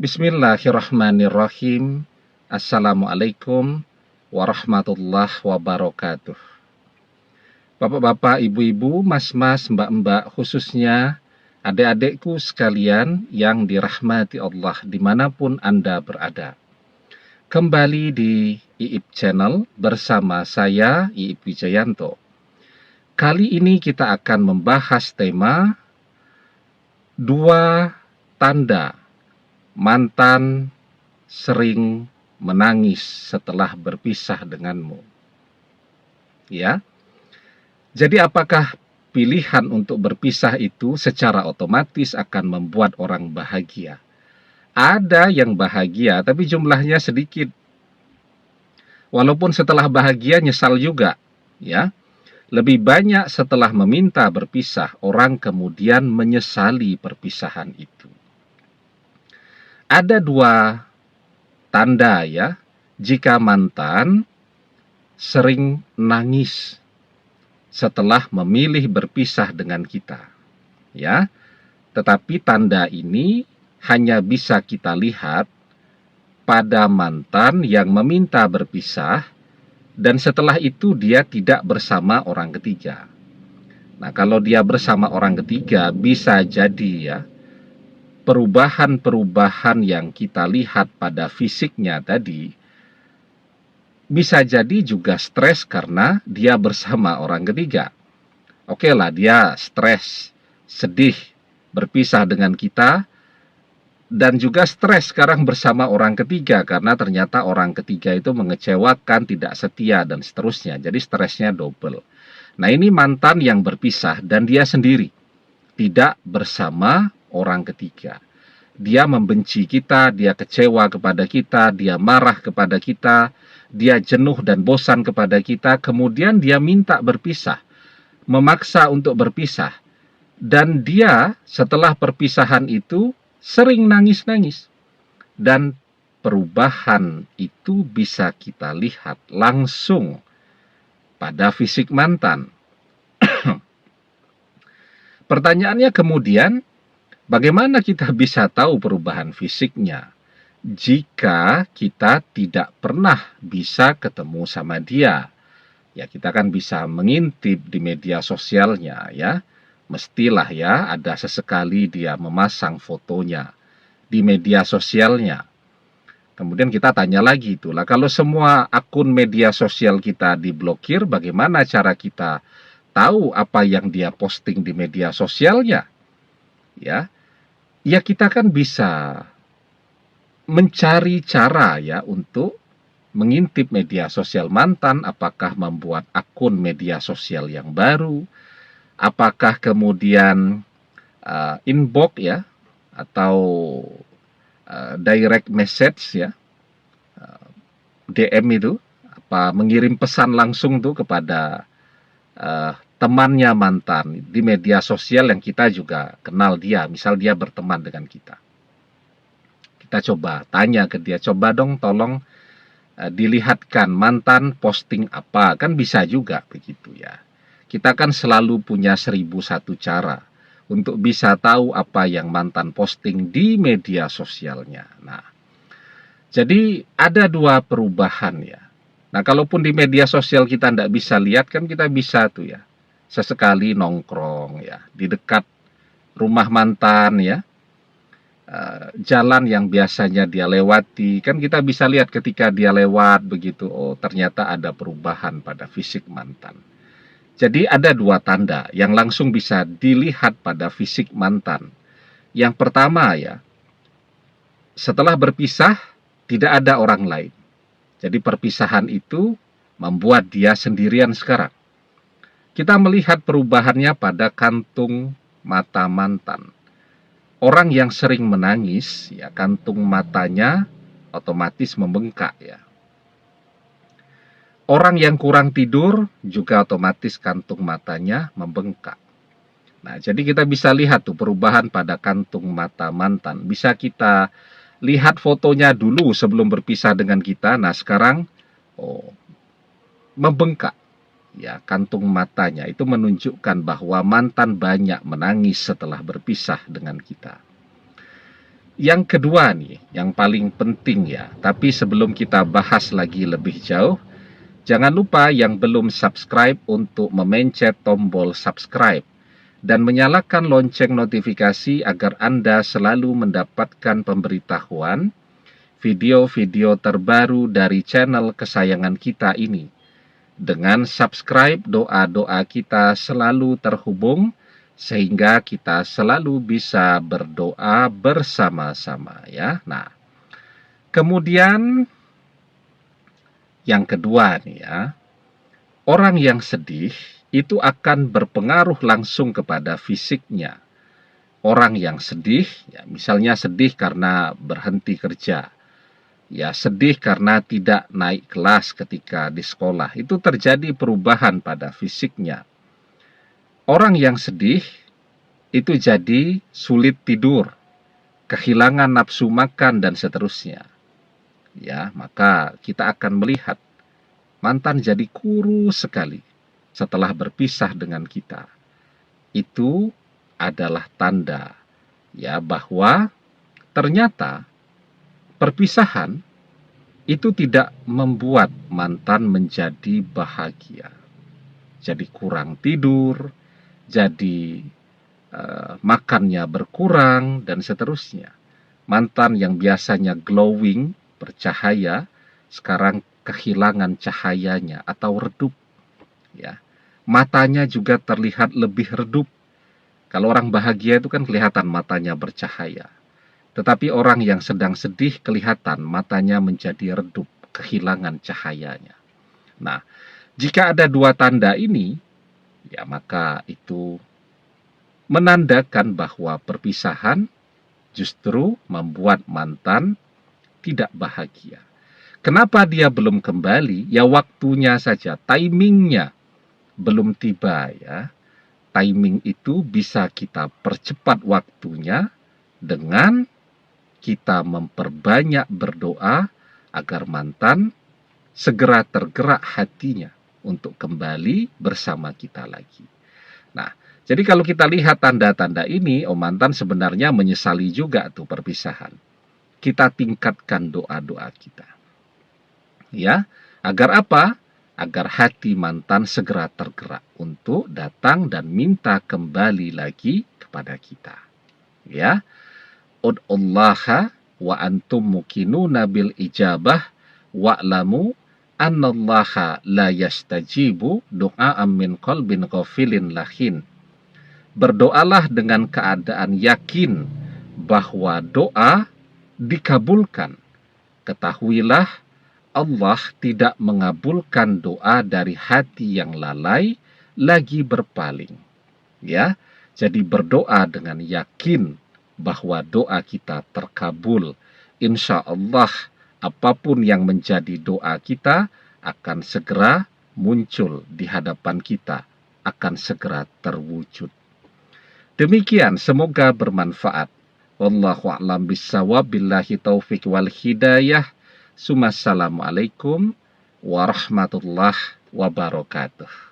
Bismillahirrahmanirrahim. Assalamualaikum warahmatullahi wabarakatuh. Bapak-bapak, ibu-ibu, mas-mas, mbak-mbak, khususnya adik-adikku sekalian yang dirahmati Allah dimanapun Anda berada. Kembali di IIP Channel bersama saya, IIP Wijayanto. Kali ini kita akan membahas tema 2 tanda mantan sering menangis setelah berpisah denganmu. Ya. Jadi apakah pilihan untuk berpisah itu secara otomatis akan membuat orang bahagia? Ada yang bahagia tapi jumlahnya sedikit. Walaupun setelah bahagia nyesal juga, ya. Lebih banyak setelah meminta berpisah, orang kemudian menyesali perpisahan itu. Ada 2 tanda ya, jika mantan sering nangis setelah memilih berpisah dengan kita. Ya, tetapi tanda ini hanya bisa kita lihat pada mantan yang meminta berpisah dan setelah itu dia tidak bersama orang ketiga. Nah, kalau dia bersama orang ketiga bisa jadi ya, perubahan-perubahan yang kita lihat pada fisiknya tadi bisa jadi juga stres karena dia bersama orang ketiga. Oke lah, dia stres, sedih, berpisah dengan kita, dan juga stres sekarang bersama orang ketiga karena ternyata orang ketiga itu mengecewakan, tidak setia, dan seterusnya. Jadi stresnya double. Nah, ini mantan yang berpisah dan dia sendiri, tidak bersama orang ketiga. Dia membenci kita, dia kecewa kepada kita, dia marah kepada kita, dia jenuh dan bosan kepada kita, kemudian dia minta berpisah, memaksa untuk berpisah. Dan dia setelah perpisahan itu sering nangis-nangis. Dan perubahan itu bisa kita lihat langsung pada fisik mantan. Pertanyaannya kemudian, bagaimana kita bisa tahu perubahan fisiknya jika kita tidak pernah bisa ketemu sama dia? Ya, kita kan bisa mengintip di media sosialnya ya. Mestilah ya ada sesekali dia memasang fotonya di media sosialnya. Kemudian kita tanya lagi itulah, kalau semua akun media sosial kita diblokir, bagaimana cara kita tahu apa yang dia posting di media sosialnya? Ya, kita kan bisa mencari cara ya untuk mengintip media sosial mantan, apakah membuat akun media sosial yang baru, apakah kemudian inbox ya, atau direct message ya, DM itu, apa mengirim pesan langsung tuh kepada temannya mantan di media sosial yang kita juga kenal dia, misal dia berteman dengan kita. Kita coba tanya ke dia, coba dong tolong dilihatkan mantan posting apa, kan bisa juga begitu ya. Kita kan selalu punya 1001 cara untuk bisa tahu apa yang mantan posting di media sosialnya. Nah, jadi ada 2 perubahan ya. Nah, kalaupun di media sosial kita tidak bisa lihat, kan kita bisa tuh ya, sesekali nongkrong ya di dekat rumah mantan ya, jalan yang biasanya dia lewati, kan kita bisa lihat ketika dia lewat begitu, oh ternyata ada perubahan pada fisik mantan. Jadi ada 2 tanda yang langsung bisa dilihat pada fisik mantan. Yang pertama ya, setelah berpisah tidak ada orang lain. Jadi perpisahan itu membuat dia sendirian sekarang. Kita melihat perubahannya pada kantung mata mantan. Orang yang sering menangis, ya kantung matanya otomatis membengkak ya. Orang yang kurang tidur juga otomatis kantung matanya membengkak. Nah, jadi kita bisa lihat tuh perubahan pada kantung mata mantan. Bisa kita lihat fotonya dulu sebelum berpisah dengan kita. Nah, sekarang membengkak. Ya, kantung matanya itu menunjukkan bahwa mantan banyak menangis setelah berpisah dengan kita. Yang kedua nih, yang paling penting ya, tapi sebelum kita bahas lagi lebih jauh, jangan lupa yang belum subscribe untuk memencet tombol subscribe dan menyalakan lonceng notifikasi agar Anda selalu mendapatkan pemberitahuan video-video terbaru dari channel kesayangan kita ini. Dengan subscribe, doa-doa kita selalu terhubung sehingga kita selalu bisa berdoa bersama-sama ya. Nah, kemudian yang kedua nih ya, orang yang sedih itu akan berpengaruh langsung kepada fisiknya. Orang yang sedih, ya misalnya sedih karena berhenti kerja, ya sedih karena tidak naik kelas ketika di sekolah, itu terjadi perubahan pada fisiknya. Orang yang sedih itu jadi sulit tidur, kehilangan nafsu makan dan seterusnya. Ya, maka kita akan melihat mantan jadi kurus sekali setelah berpisah dengan kita. Itu adalah tanda ya bahwa ternyata perpisahan itu tidak membuat mantan menjadi bahagia. Jadi kurang tidur, jadi makannya berkurang dan seterusnya. Mantan yang biasanya glowing, bercahaya, sekarang kehilangan cahayanya atau redup ya. Matanya juga terlihat lebih redup. Kalau orang bahagia itu kan kelihatan matanya bercahaya. Tetapi orang yang sedang sedih kelihatan matanya menjadi redup, kehilangan cahayanya. Nah, jika ada dua tanda ini, ya maka itu menandakan bahwa perpisahan justru membuat mantan tidak bahagia. Kenapa dia belum kembali? Ya waktunya saja, timingnya belum tiba ya. Timing itu bisa kita percepat waktunya dengan kita memperbanyak berdoa agar mantan segera tergerak hatinya untuk kembali bersama kita lagi. Nah, jadi kalau kita lihat tanda-tanda ini, mantan sebenarnya menyesali juga tuh perpisahan. Kita tingkatkan doa-doa kita. Ya, agar apa? Agar hati mantan segera tergerak untuk datang dan minta kembali lagi kepada kita. Ya, ud'ullaha wa antum muqinuna bil ijabah wa'lamu annallaha la yastajibu du'a'an min qalbin ghafilin lahin. Berdoalah dengan keadaan yakin bahwa doa dikabulkan. Ketahuilah Allah tidak mengabulkan doa dari hati yang lalai lagi berpaling. Ya, jadi berdoa dengan yakin bahwa doa kita terkabul. Insya Allah apapun yang menjadi doa kita akan segera muncul di hadapan kita, akan segera terwujud. Demikian, semoga bermanfaat. Wallahu a'lam bishawab, billahi taufik wal hidayah. Assalamualaikum warahmatullahi wabarakatuh.